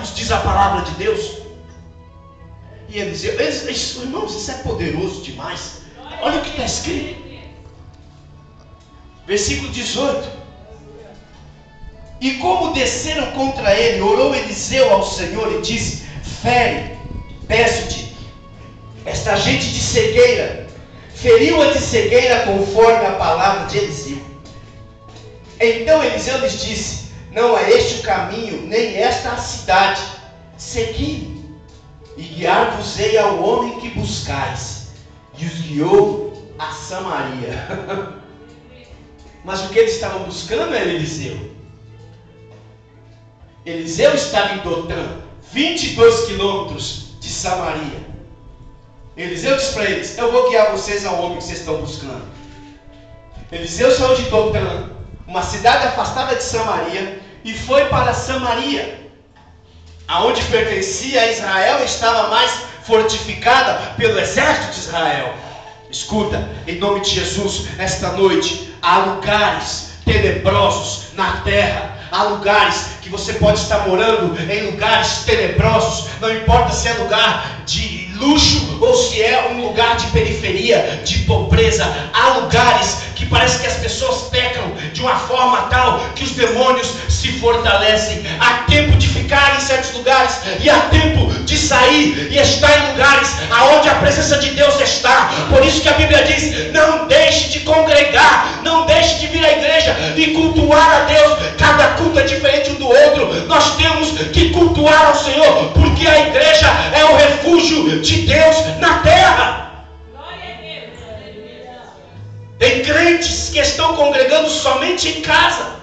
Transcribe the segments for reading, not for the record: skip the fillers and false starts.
servos, diz a palavra de Deus. E Eliseu, irmãos, isso é poderoso demais. Olha o que está escrito. Versículo 18. E como desceram contra ele, orou Eliseu ao Senhor e disse: fere, peço-te, esta gente de cegueira. Feriu-a de cegueira conforme a palavra de Eliseu. Então Eliseu lhes disse: não é este o caminho, nem esta a cidade. Segui, e guiar-vos-ei ao homem que buscais. E os guiou a Samaria. Mas o que eles estavam buscando era Eliseu. Eliseu estava em Dotã, 22 quilômetros de Samaria. Eliseu disse para eles: eu vou guiar vocês ao homem que vocês estão buscando. Eliseu saiu de Dotã, uma cidade afastada de Samaria, e foi para Samaria, aonde pertencia a Israel e estava mais fortificada pelo exército de Israel. Escuta, em nome de Jesus, esta noite, há lugares tenebrosos na terra. Há lugares que você pode estar morando, em lugares tenebrosos. Não importa se é lugar de luxo ou se é um lugar de periferia, de pobreza. Há lugares que parece que as pessoas pecam de uma forma tal que os demônios se fortalecem. Há tempo de ficar em certos lugares e há tempo de sair e estar em lugares aonde a presença de Deus está. Por isso que a Bíblia diz: não deixe de congregar, não deixe de vir à igreja e cultuar a Deus. Cada culto é diferente um do outro. Nós temos que cultuar ao Senhor, porque a igreja é o refúgio de Deus na terra. Tem crentes que estão congregando somente em casa,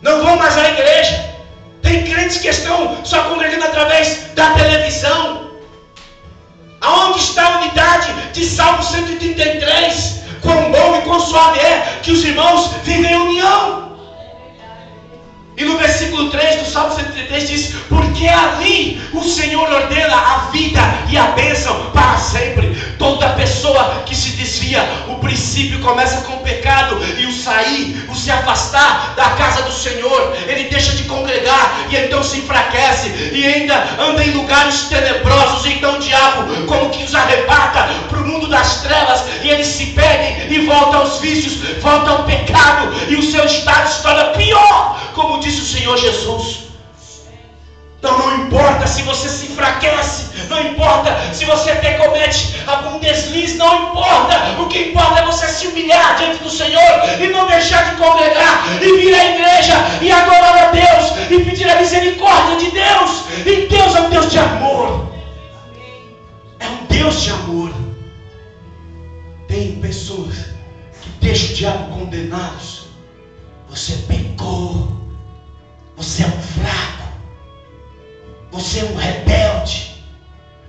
não vão mais à igreja. Tem crentes que estão só congregando através da televisão. Aonde está a unidade de Salmo 133? Quão bom e quão suave é que os irmãos vivem em união. E no versículo 3 do Salmo 133 diz: porque ali o Senhor ordena a vida e a bênção para sempre. Toda pessoa que se desvia, o princípio começa com o pecado, e o sair, o se afastar da casa do Senhor, ele deixa de congregar e então se enfraquece e ainda anda em lugares tenebrosos. Então o diabo como que os arrebata para o mundo das trevas, e eles se perdem e voltam aos vícios, voltam ao pecado, e o seu estado se torna pior, como disse o Senhor Jesus. Então não importa se você se enfraquece, não importa se você até comete algum deslize, não importa. O que importa é você se humilhar diante do Senhor e não deixar de congregar e vir à igreja e adorar a Deus e pedir a misericórdia de Deus. E Deus é um Deus de amor. É um Deus de amor. Tem pessoas que deixam o diabo condenados. Você pecou. Você é um fraco. Você é um rebelde.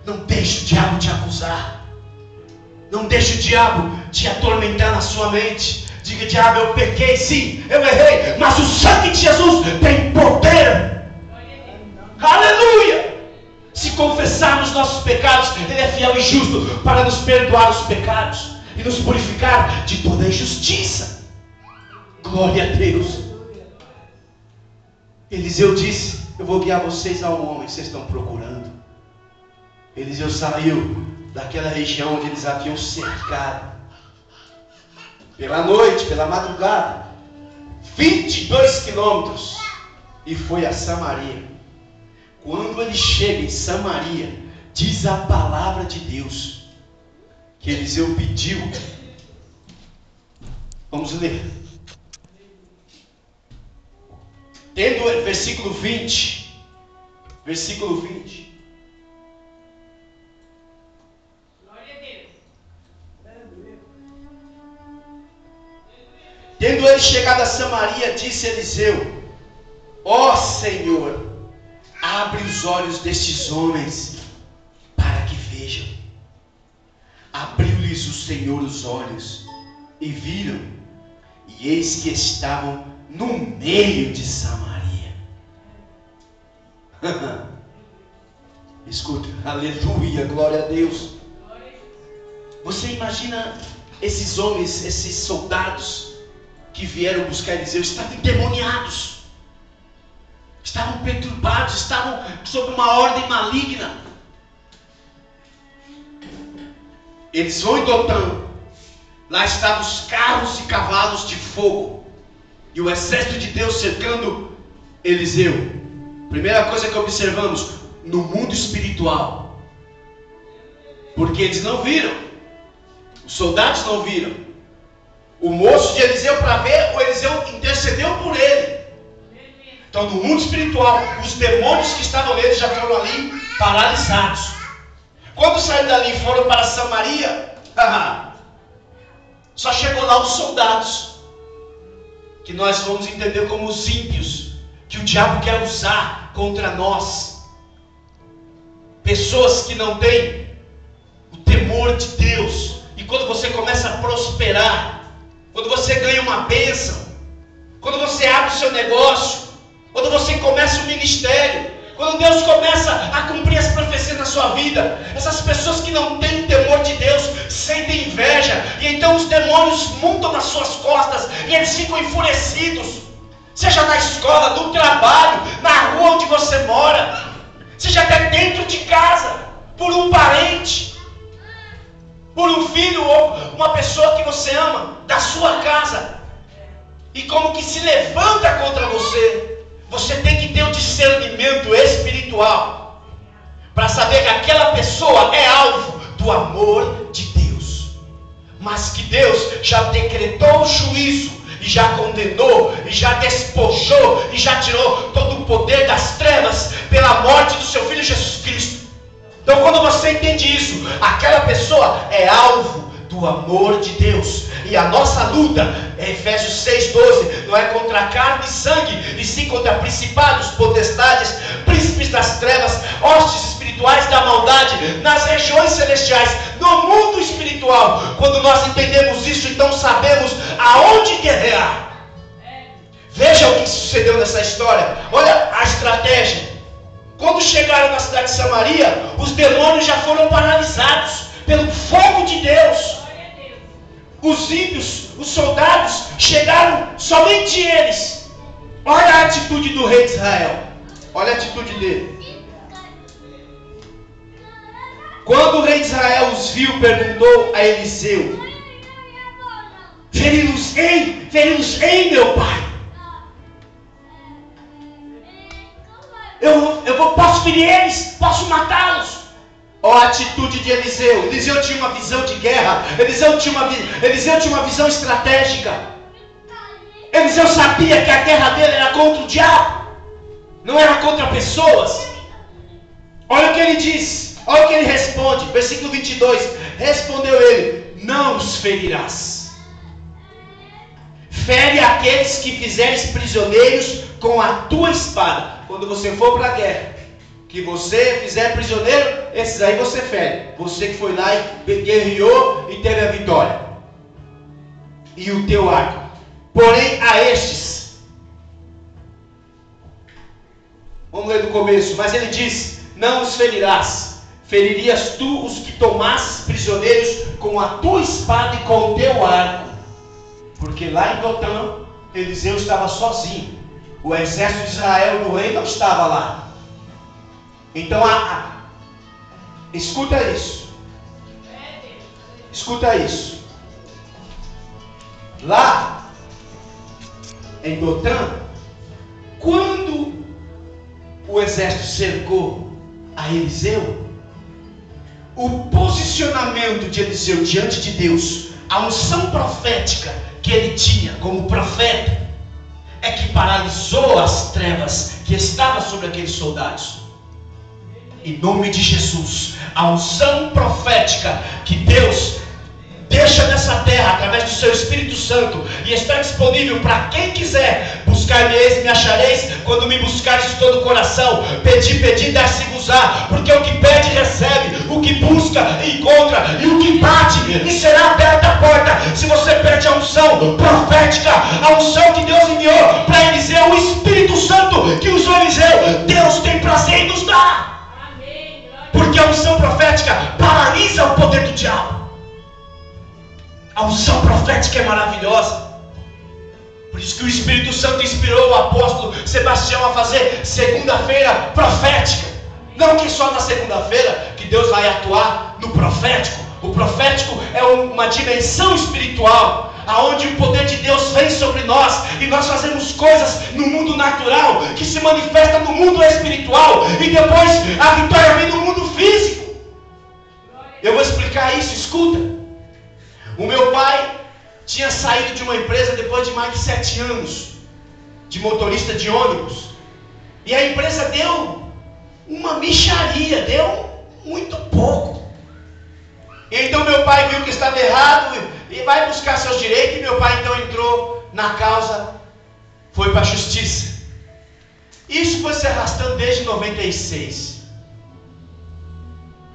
Não deixe o diabo te acusar. Não deixe o diabo te atormentar na sua mente. Diga: diabo, eu pequei, sim, eu errei, mas o sangue de Jesus tem poder. Aleluia! Se confessarmos nossos pecados, Ele é fiel e justo para nos perdoar os pecados e nos purificar de toda injustiça. Glória a Deus. Eliseu disse: eu vou guiar vocês ao homem que vocês estão procurando. Eliseu saiu daquela região onde eles haviam cercado, pela noite, pela madrugada, 22 quilômetros, e foi a Samaria. Quando ele chega em Samaria, diz a palavra de Deus que Eliseu pediu. Vamos ler. Tendo, versículo 20. Versículo 20. Glória a Deus. Tendo ele chegado a Samaria, disse Eliseu: ó Senhor, abre os olhos destes homens para que vejam. Abriu-lhes o Senhor os olhos e viram, e eis que estavam no meio de Samaria. Escuta, aleluia, glória a Deus. Você imagina esses homens, esses soldados que vieram buscar Eliseu, estavam endemoniados. estavam perturbados, estavam sob uma ordem maligna. Eles vão em Dotã. Lá estavam os carros e cavalos de fogo e o exército de Deus cercando Eliseu. Primeira coisa que observamos, no mundo espiritual, porque eles não viram, os soldados não viram, o moço de Eliseu para ver, o Eliseu intercedeu por ele. Então no mundo espiritual, os demônios que estavam nele já foram ali paralisados. Quando saíram dali e foram para Samaria, só chegou lá os soldados, que nós vamos entender como os ímpios, que o diabo quer usar contra nós. Pessoas que não têm o temor de Deus. E quando você começa a prosperar, quando você ganha uma bênção, quando você abre o seu negócio, quando você começa o ministério, quando Deus começa a cumprir as profecias na sua vida, essas pessoas que não têm o temor de Deus sentem inveja, e então os demônios montam nas suas costas e eles ficam enfurecidos. Seja na escola, no trabalho, na rua onde você mora, seja até dentro de casa, por um parente, por um filho ou uma pessoa que você ama, da sua casa, e como que se levanta contra você. Você tem que ter um discernimento espiritual para saber que aquela pessoa é alvo do amor de Deus, mas que Deus já decretou o juízo e já condenou e já despojou e já tirou todo o poder das trevas pela morte do seu Filho Jesus Cristo. Então quando você entende isso, aquela pessoa é alvo do amor de Deus. E a nossa luta, Efésios 6,12, não é contra carne e sangue, e sim contra principados, potestades, príncipes das trevas, hostes espirituais da maldade, nas regiões celestiais, no mundo espiritual. Quando nós entendemos isso, então sabemos aonde guerrear. Veja o que sucedeu nessa história. Olha a estratégia. Quando chegaram na cidade de Samaria, os demônios já foram paralisados pelo fogo de Deus. Os ímpios, os soldados, chegaram, somente eles. Olha a atitude do rei de Israel. Olha a atitude dele. Quando o rei de Israel os viu, perguntou a Eliseu: feri-los-ei, meu pai? Posso ferir eles? Posso matá-los? Olha a atitude de Eliseu. Eliseu tinha uma visão de guerra. Eliseu tinha uma visão estratégica. Eliseu sabia que a guerra dele era contra o diabo, não era contra pessoas. Olha o que ele diz. Olha o que ele responde. Versículo 22. Respondeu ele: não os ferirás. Fere aqueles que fizeres prisioneiros com a tua espada. Quando você for para a guerra, que você fizer prisioneiro, esses aí você fere. Você que foi lá e guerreou e teve a vitória. E o teu arco. Porém a estes, vamos ler do começo. Mas ele diz: não os ferirás. Feririas tu os que tomasses prisioneiros com a tua espada e com o teu arco. Porque lá em Dotã, Eliseu estava sozinho. O exército de Israel do rei não estava lá. Então, escuta isso. Escuta isso. Lá em Dotã, quando o exército cercou a Eliseu, o posicionamento de Eliseu diante de Deus, a unção profética que ele tinha como profeta, é que paralisou as trevas que estavam sobre aqueles soldados. Em nome de Jesus, a unção profética que Deus deixa nessa terra através do seu Espírito Santo e está disponível para quem quiser. Buscar-me eis e me achareis, quando me buscares de todo o coração. Pedi, dar-se-vos-á, porque o que pede recebe, o que busca encontra, e o que bate lhe será aberta a porta. Se você pede a unção profética, a unção que Deus enviou para Eliseu, o Espírito Santo que usou Eliseu, Deus tem prazer em nos dar. Porque a unção profética paralisa o poder do diabo. A unção profética é maravilhosa. Por isso que o Espírito Santo inspirou o apóstolo Sebastião a fazer segunda-feira profética. Não que só na segunda-feira que Deus vai atuar no profético. O profético é uma dimensão espiritual, aonde o poder de Deus vem sobre nós e nós fazemos coisas no mundo natural que se manifesta no mundo espiritual e depois a vitória vem no mundo físico. Eu vou explicar isso, escuta. O meu pai tinha saído de uma empresa depois de mais de 7 anos de motorista de ônibus, e a empresa deu uma mixaria, deu muito pouco. Então meu pai viu que estava errado e vai buscar seus direitos, e meu pai então entrou na causa, foi para a justiça. Isso foi se arrastando desde 96.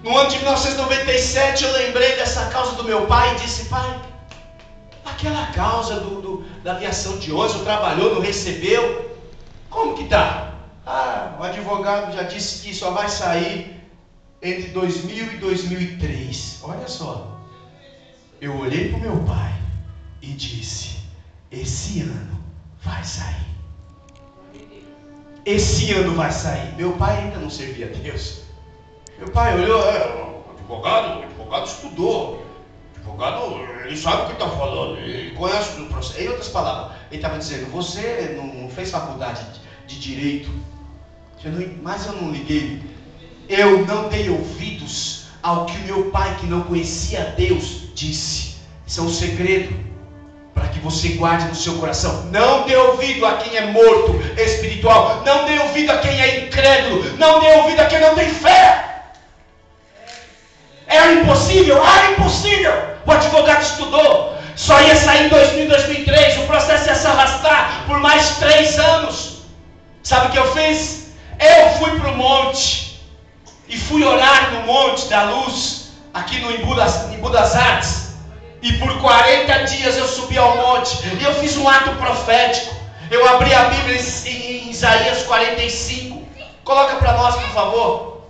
No ano de 1997 eu lembrei dessa causa do meu pai e disse: pai, aquela causa da aviação de ônibus, o trabalhou, não recebeu, como que tá? O advogado já disse que só vai sair entre 2000 e 2003. Olha só. Eu olhei para o meu pai e disse: esse ano vai sair. Esse ano vai sair. Meu pai ainda não servia a Deus. Meu pai olhou: o advogado estudou. O advogado, ele sabe o que está falando. Ele conhece o processo. Em outras palavras, ele estava dizendo: você não fez faculdade de direito. Mas eu não liguei. Eu não dei ouvidos ao que o meu pai, que não conhecia Deus, disse. Isso é um segredo para que você guarde no seu coração. Não dê ouvido a quem é morto espiritual. Não dê ouvido a quem é incrédulo. Não dê ouvido a quem não tem fé. Era impossível? Era impossível. O advogado estudou. Só ia sair em 2000 e 2003. O processo ia se arrastar por mais 3 anos. Sabe o que eu fiz? Eu fui para o monte e fui orar no Monte da Luz, aqui no Embu das Artes. E por 40 dias eu subi ao monte e eu fiz um ato profético. Eu abri a Bíblia em Isaías 45. Coloca para nós, por favor.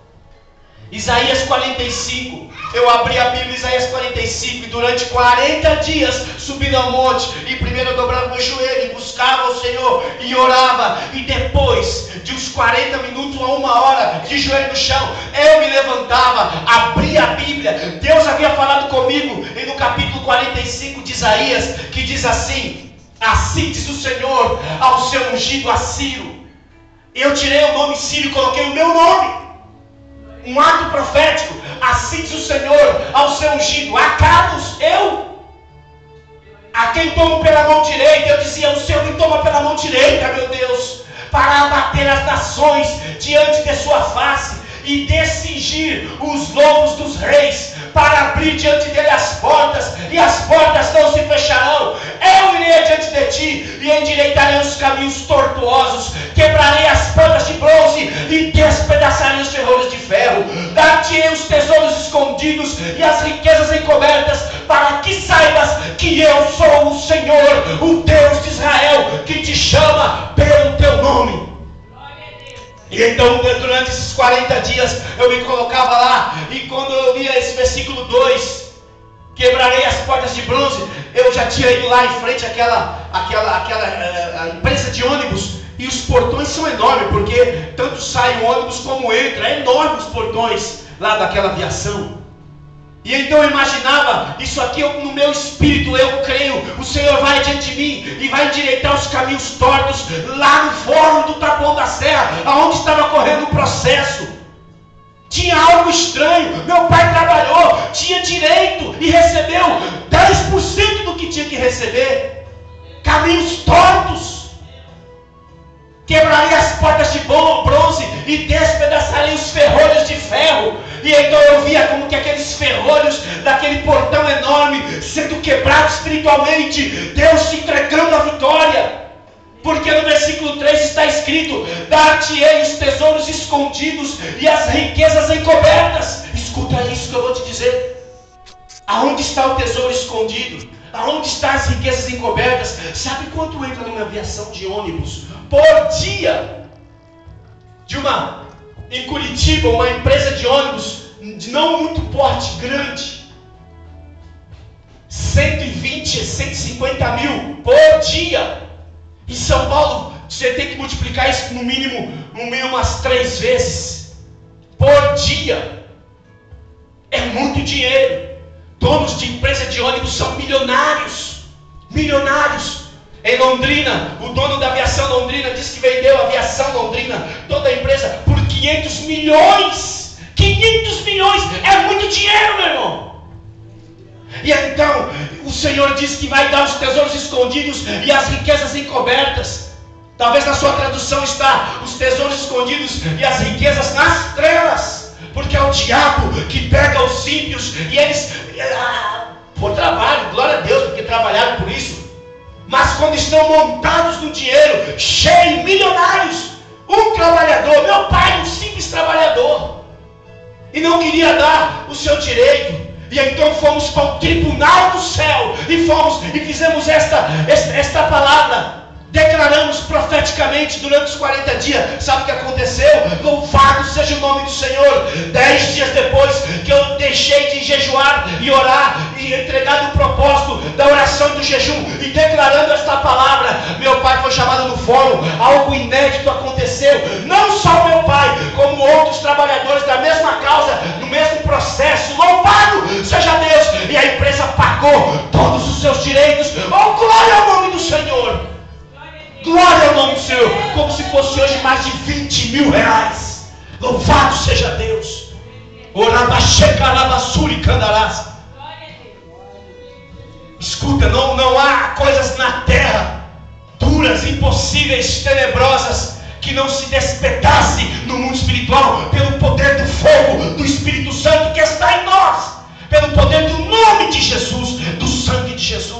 Isaías 45. Eu abri a Bíblia em Isaías 45 e durante 40 dias subi ao monte. E primeiro eu dobrava meu joelho e buscava o Senhor e orava. E depois de uns 40 minutos a 1 hora de joelho no chão, eu me levantava, abria a Bíblia. Deus havia falado comigo e no capítulo 45 de Isaías, que diz assim: assim diz o Senhor ao seu ungido, a Ciro. Eu tirei o nome Ciro e coloquei o meu nome. Um ato profético. Assim diz o Senhor ao seu ungido, Acabos, a quem tomo pela mão direita. Eu dizia: o Senhor me toma pela mão direita, meu Deus, para abater as nações diante de sua face e descingir os lombos dos reis, para abrir diante dele as portas, e as portas não se fecharão. Eu irei adiante de ti e endireitarei os caminhos tortuosos, quebrarei as portas de bronze e despedaçarei os ferrolhos de ferro. Dar-te-ei os tesouros escondidos e as riquezas encobertas, para que saibas que eu sou o Senhor, o Deus de Israel, que te chama pelo teu nome. E então durante esses 40 dias eu me colocava lá, e quando eu lia esse versículo 2, quebrarei as portas de bronze, eu já tinha ido lá em frente àquela empresa de ônibus, e os portões são enormes, porque tanto sai o ônibus como entra, é enorme os portões lá daquela aviação. E então eu imaginava isso aqui no meu espírito. Eu creio, o Senhor vai diante de mim e vai endireitar os caminhos tortos lá no fórum do Taboão da Serra, aonde estava correndo o processo. Tinha algo estranho. Meu pai trabalhou, tinha direito e recebeu 10% do que tinha que receber. Caminhos tortos. Quebrarei as portas de bronze e despedaçarei os ferrolhos de ferro. E então eu via como que aqueles ferrolhos daquele portão enorme sendo quebrados espiritualmente, Deus se entregando a vitória. Porque no versículo 3 está escrito: dar-te-ei os tesouros escondidos e as riquezas encobertas. Escuta isso que eu vou te dizer. Aonde está o tesouro escondido? Aonde estão as riquezas encobertas? Sabe quanto entra numa aviação de ônibus por dia? Em Curitiba, uma empresa de ônibus de não muito porte, grande, 120, 150 mil por dia. Em São Paulo, você tem que multiplicar isso no mínimo umas 3 vezes por dia. É muito dinheiro. Donos de empresa de ônibus são milionários. Milionários. Em Londrina, o dono da aviação Londrina disse que vendeu a aviação Londrina, toda a empresa, por 500 milhões. 500 milhões é muito dinheiro, meu irmão. E então, o Senhor diz que vai dar os tesouros escondidos e as riquezas encobertas. Talvez na sua tradução está os tesouros escondidos e as riquezas nas trevas. Porque é o diabo que pega os ímpios e eles, por trabalho, glória a Deus, porque trabalharam por isso. Mas quando estão montados no dinheiro, cheios, milionários, um trabalhador, meu pai, um simples trabalhador, e não queria dar o seu direito. E então fomos para o tribunal do céu e fizemos esta palavra. Declaramos profeticamente durante os 40 dias. Sabe o que aconteceu? Louvado seja o nome do Senhor. 10 dias depois que eu deixei de jejuar e orar e entregar o propósito da oração e do jejum e declarando esta palavra, meu pai foi chamado no fórum. Algo inédito aconteceu. Não só meu pai, como outros trabalhadores da mesma causa, no mesmo processo. Louvado seja Deus. E a empresa pagou todos os seus direitos. Oh, glória ao nome do Senhor. Glória ao nome do Senhor, como se fosse hoje mais de 20 mil reais. Louvado seja Deus. Escuta, não há coisas na terra duras, impossíveis, tenebrosas, que não se despedace no mundo espiritual pelo poder do fogo do Espírito Santo que está em nós, pelo poder do nome de Jesus, do sangue de Jesus.